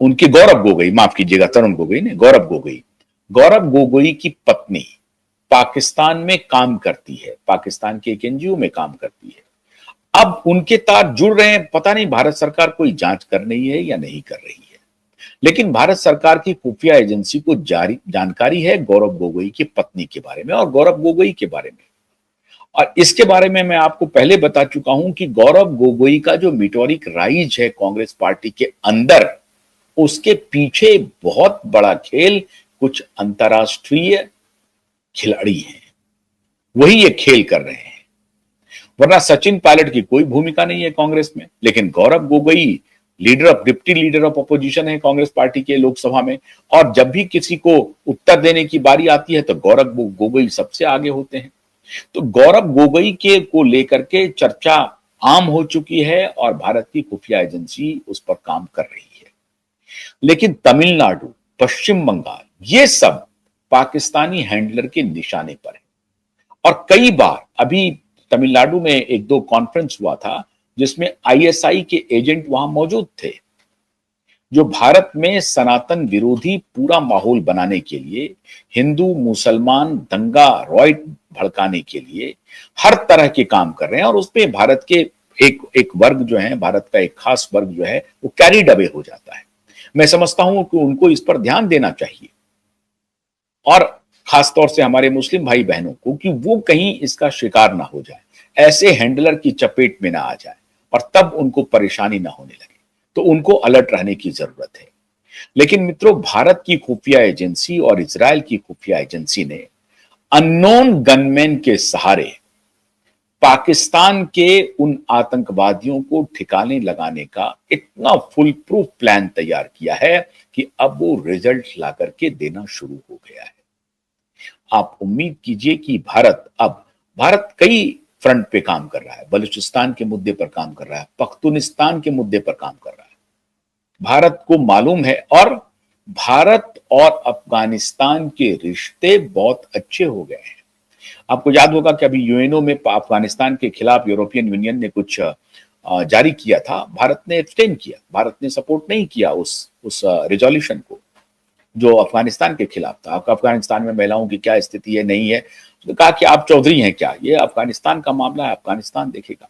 उनके गौरव गोगोई, माफ कीजिएगा तरुण गोगोई ने, गौरव गोगोई, गौरव गोगोई की पत्नी पाकिस्तान में काम करती है, पाकिस्तान के एक एनजीओ में काम करती है। अब उनके तार जुड़ रहे हैं, पता नहीं भारत सरकार कोई जांच कर रही है या नहीं कर रही है, लेकिन भारत सरकार की खुफिया एजेंसी को जारी जानकारी है गौरव गोगोई की पत्नी के बारे में और गौरव गोगोई के बारे में। और इसके बारे में मैं आपको पहले बता चुका हूं कि गौरव गोगोई का जो मीटोरिक राइज है कांग्रेस पार्टी के अंदर, उसके पीछे बहुत बड़ा खेल कुछ अंतरराष्ट्रीय खिलाड़ी हैं, वही ये खेल कर रहे हैं। वरना सचिन पायलट की कोई भूमिका नहीं है कांग्रेस में, लेकिन Gaurav Gogoi deputy leader of opposition है कांग्रेस पार्टी के लोकसभा में, और जब भी किसी को उत्तर देने की बारी आती है तो गौरव गोगोई सबसे आगे होते हैं। तो गौरव गोगोई के को लेकर के चर्चा आम हो चुकी है और भारत की खुफिया एजेंसी उस पर काम कर रही है। लेकिन तमिलनाडु, पश्चिम बंगाल, ये सब पाकिस्तानी हैंडलर के निशाने पर है। और कई बार अभी तमिलनाडु में एक दो कॉन्फ्रेंस हुआ था जिसमें आईएसआई के एजेंट वहां मौजूद थे, जो भारत में सनातन विरोधी पूरा माहौल बनाने के लिए, हिंदू मुसलमान दंगा रॉयट भड़काने के लिए हर तरह के काम कर रहे हैं। और उसमें भारत के एक वर्ग जो है, भारत का एक खास वर्ग जो है, वो कैरिड अवे हो जाता है। मैं समझता हूं कि उनको इस पर ध्यान देना चाहिए, और खासतौर से हमारे मुस्लिम भाई बहनों को, कि वो कहीं इसका शिकार ना हो जाए, ऐसे हैंडलर की चपेट में ना आ जाए और तब उनको परेशानी ना होने लगे। तो उनको अलर्ट रहने की जरूरत है। लेकिन मित्रों, भारत की खुफिया एजेंसी और इजराइल की खुफिया एजेंसी ने अननोन गनमैन के सहारे पाकिस्तान के उन आतंकवादियों को ठिकाने लगाने का इतना फुल प्रूफ प्लान तैयार किया है कि अब वो रिजल्ट ला करके देना शुरू हो गया है। आप उम्मीद कीजिए कि भारत कई फ्रंट पे काम कर रहा है, बलूचिस्तान के मुद्दे पर काम कर रहा है, पख्तूनिस्तान के मुद्दे पर काम कर रहा है। भारत को मालूम है, और भारत और अफगानिस्तान के रिश्ते बहुत अच्छे हो गए हैं। आपको याद होगा कि अभी यूएनओ में अफगानिस्तान के खिलाफ यूरोपियन यूनियन ने कुछ जारी किया था, भारत ने एब्सटेन किया, भारत ने सपोर्ट नहीं किया उस रिजोल्यूशन को जो अफगानिस्तान के खिलाफ था। अफगानिस्तान में महिलाओं की क्या स्थिति है, नहीं है, तो कहा कि आप चौधरी हैं क्या, ये अफगानिस्तान का मामला है, अफगानिस्तान देखेगा।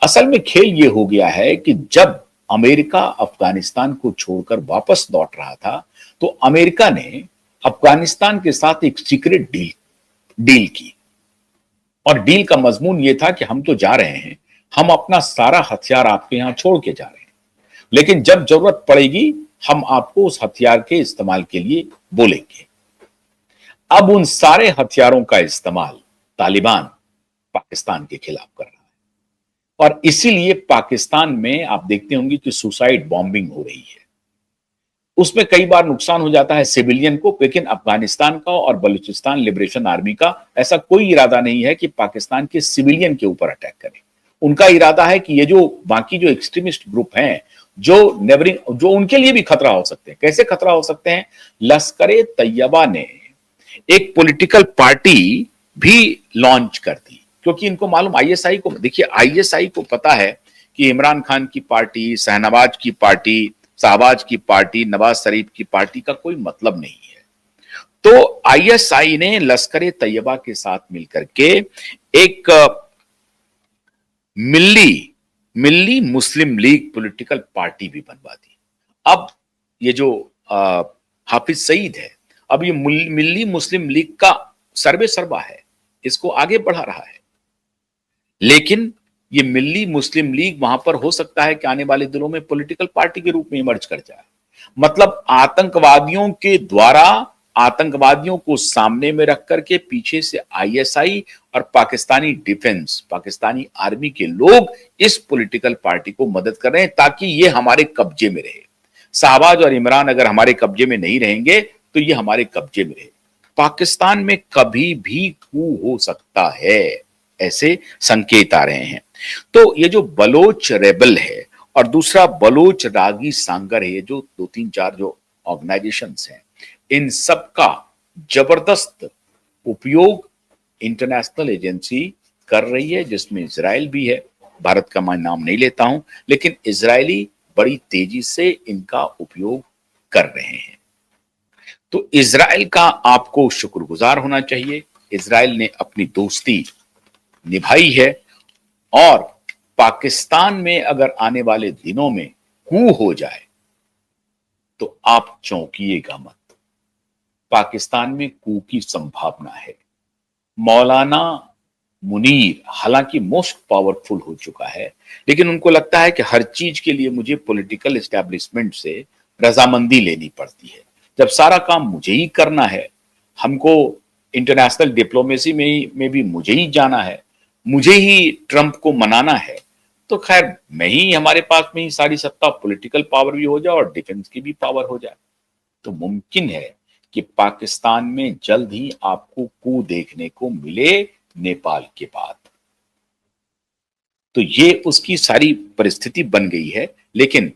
असल में खेल ये हो गया है कि जब अमेरिका अफगानिस्तान को छोड़कर वापस लौट रहा था, तो अमेरिका ने अफगानिस्तान के साथ एक सीक्रेट डील की, और डील का मजमून ये था कि हम तो जा रहे हैं, हम अपना सारा हथियार आपके यहां छोड़ के जा रहे हैं, लेकिन जब जरूरत पड़ेगी हम आपको उस हथियार के इस्तेमाल के लिए बोलेंगे। अब उन सारे हथियारों का इस्तेमाल तालिबान पाकिस्तान के खिलाफ कर रहा है, और इसीलिए पाकिस्तान में आप देखते होंगे कि सुसाइड बॉम्बिंग हो रही है। उसमें कई बार नुकसान हो जाता है सिविलियन को, लेकिन अफगानिस्तान का और बलूचिस्तान लिबरेशन आर्मी का ऐसा कोई इरादा नहीं है कि पाकिस्तान के सिविलियन के ऊपर अटैक करें। उनका इरादा है कि ये जो बाकी जो एक्सट्रीमिस्ट ग्रुप हैं, जो उनके लिए भी खतरा हो सकते हैं। कैसे खतरा हो सकते हैं? लश्कर तैयबा ने एक पॉलिटिकल पार्टी भी लॉन्च कर दी, क्योंकि इनको मालूम, आईएसआई को देखिए, आईएसआई को पता है कि इमरान खान की पार्टी, शाहबाज की पार्टी, नवाज शरीफ की पार्टी का कोई मतलब नहीं है। तो आईएसआई ने लश्कर तैयबा के साथ मिलकर के एक मिल्ली मुस्लिम लीग पॉलिटिकल पार्टी भी बनवा दी। अब ये जो हाफिज सईद है, अब ये मिल्ली मुस्लिम लीग का सर्वे सर्वा है, इसको आगे बढ़ा रहा है। लेकिन ये मिल्ली मुस्लिम लीग वहां पर हो सकता है कि आने वाले दिनों में पॉलिटिकल पार्टी के रूप में इमर्ज कर जाए। मतलब आतंकवादियों के द्वारा आतंकवादियों को सामने में रख करके पीछे से आईएसआई और पाकिस्तानी डिफेंस, पाकिस्तानी आर्मी के लोग इस पॉलिटिकल पार्टी को मदद कर रहे हैं ताकि ये हमारे कब्जे में रहे। शाहबाज और इमरान अगर हमारे कब्जे में नहीं रहेंगे तो ये हमारे कब्जे में रहे। पाकिस्तान में कभी भी कू हो सकता है, ऐसे संकेत आ रहे हैं। तो ये जो बलोच रेबल है और दूसरा बलोच रागी सांगर है, ये जो 2-3-4 जो ऑर्गेनाइजेशंस हैं, इन सब का जबरदस्त उपयोग इंटरनेशनल एजेंसी कर रही है, जिसमें इजराइल भी है। भारत का मैं नाम नहीं लेता हूं, लेकिन इजरायली बड़ी तेजी से इनका उपयोग कर रहे हैं। तो इजराइल का आपको शुक्रगुजार होना चाहिए। इजराइल ने अपनी दोस्ती निभाई है और पाकिस्तान में अगर आने वाले दिनों में कू हो जाए तो आप चौंकिएगा मत। पाकिस्तान में कू की संभावना है। मौलाना मुनीर हालांकि मोस्ट पावरफुल हो चुका है, लेकिन उनको लगता है कि हर चीज के लिए मुझे पॉलिटिकल एस्टेब्लिशमेंट से रजामंदी लेनी पड़ती है। जब सारा काम मुझे ही करना है, हमको इंटरनेशनल डिप्लोमेसी में भी मुझे ही जाना है, मुझे ही ट्रंप को मनाना है, तो खैर मैं ही, हमारे पास में ही सारी सत्ता, पॉलिटिकल पावर भी हो जाए और डिफेंस की भी पावर हो जाए, तो मुमकिन है कि पाकिस्तान में जल्द ही आपको कू देखने को मिले नेपाल के बाद। तो ये उसकी सारी परिस्थिति बन गई है। लेकिन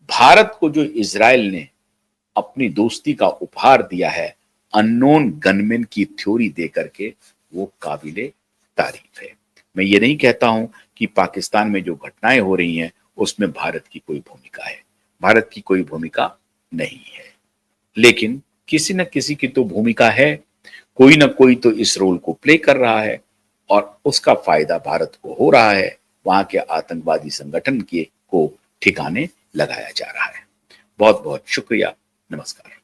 भारत को जो इजराइल ने अपनी दोस्ती का उपहार दिया है अननोन गनमैन की थ्योरी दे करके, वो काबिले तारीफ है। मैं ये नहीं कहता हूं कि पाकिस्तान में जो घटनाएं हो रही हैं उसमें भारत की कोई भूमिका है। भारत की कोई भूमिका नहीं है, लेकिन किसी न किसी की तो भूमिका है। कोई ना कोई तो इस रोल को प्ले कर रहा है और उसका फायदा भारत को हो रहा है। वहां के आतंकवादी संगठन के को ठिकाने लगाया जा रहा है। बहुत बहुत शुक्रिया। नमस्कार।